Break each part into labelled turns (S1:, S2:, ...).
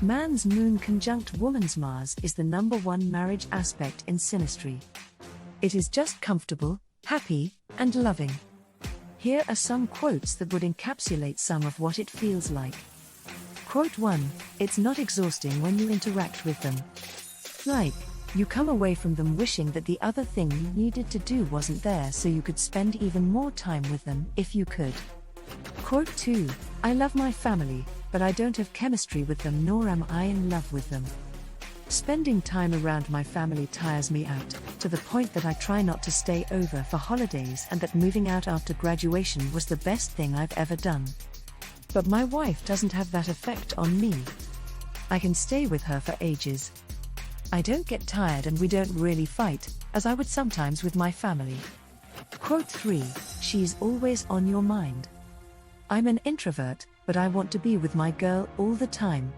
S1: Man's moon conjunct woman's Mars is the #1 marriage aspect in Synastry. It is just comfortable, happy, and loving. Here are some quotes that would encapsulate some of what it feels like. Quote 1, it's not exhausting when you interact with them. Like, you come away from them wishing that the other thing you needed to do wasn't there so you could spend even more time with them if you could. Quote 2, I love my family, but I don't have chemistry with them nor am I in love with them. Spending time around my family tires me out, to the point that I try not to stay over for holidays and that moving out after graduation was the best thing I've ever done. But my wife doesn't have that effect on me. I can stay with her for ages. I don't get tired and we don't really fight, as I would sometimes with my family. Quote 3, she's always on your mind. I'm an introvert, but I want to be with my girl all the time.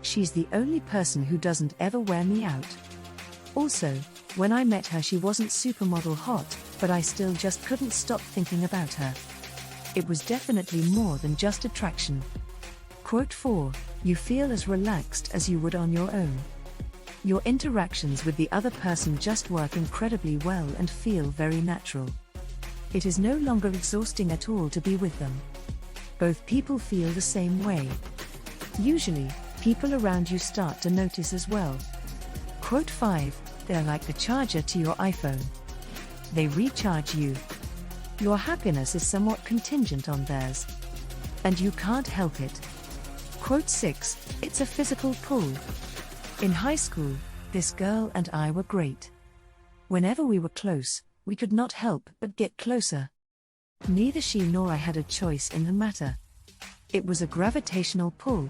S1: She's the only person who doesn't ever wear me out. Also, when I met her she wasn't supermodel hot, but I still just couldn't stop thinking about her. It was definitely more than just attraction. Quote 4, you feel as relaxed as you would on your own. Your interactions with the other person just work incredibly well and feel very natural. It is no longer exhausting at all to be with them. Both people feel the same way. Usually, people around you start to notice as well. Quote 5, they're like the charger to your iPhone. They recharge you. Your happiness is somewhat contingent on theirs. And you can't help it. Quote 6, it's a physical pull. In high school, this girl and I were great. Whenever we were close, we could not help but get closer. Neither she nor I had a choice in the matter. It was a gravitational pull.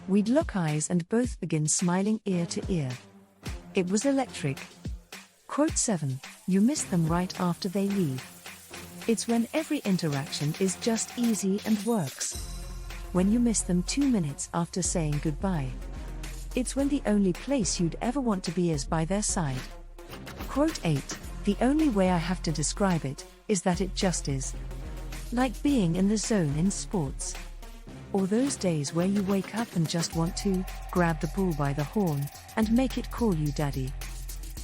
S1: We'd lock eyes and both begin smiling ear to ear. It was electric. Quote 7, you miss them right after they leave. It's when every interaction is just easy and works. When you miss them 2 minutes after saying goodbye. It's when the only place you'd ever want to be is by their side. Quote 8, the only way I have to describe it is that it just is. Like being in the zone in sports. Or those days where you wake up and just want to grab the bull by the horn and make it call you daddy.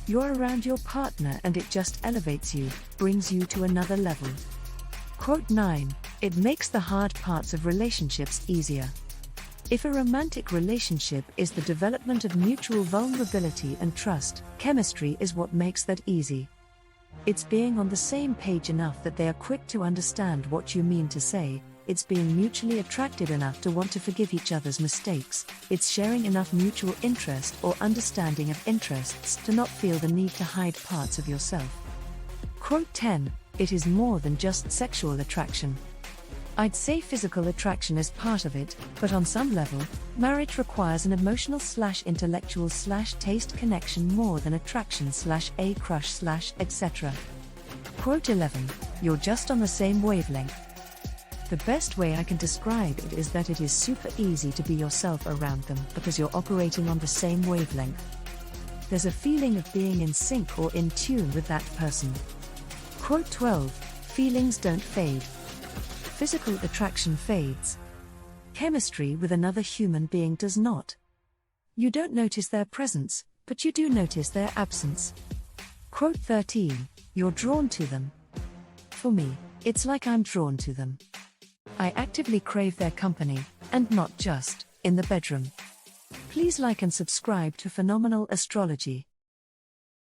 S1: You're around your partner and it just elevates you, brings you to another level. Quote 9, it makes the hard parts of relationships easier. If a romantic relationship is the development of mutual vulnerability and trust, chemistry is what makes that easy. It's being on the same page enough that they are quick to understand what you mean to say, it's being mutually attracted enough to want to forgive each other's mistakes, it's sharing enough mutual interest or understanding of interests to not feel the need to hide parts of yourself. Quote 10, it is more than just sexual attraction. I'd say physical attraction is part of it, but on some level, marriage requires an emotional/intellectual/taste connection more than attraction/a crush/etc. Quote 11, you're just on the same wavelength. The best way I can describe it is that it is super easy to be yourself around them because you're operating on the same wavelength. There's a feeling of being in sync or in tune with that person. Quote 12, feelings don't fade. Physical attraction fades. Chemistry with another human being does not. You don't notice their presence, but you do notice their absence. Quote 13, you're drawn to them. For me, it's like I'm drawn to them. I actively crave their company, and not just in the bedroom. Please like and subscribe to Phenomenal Astrology.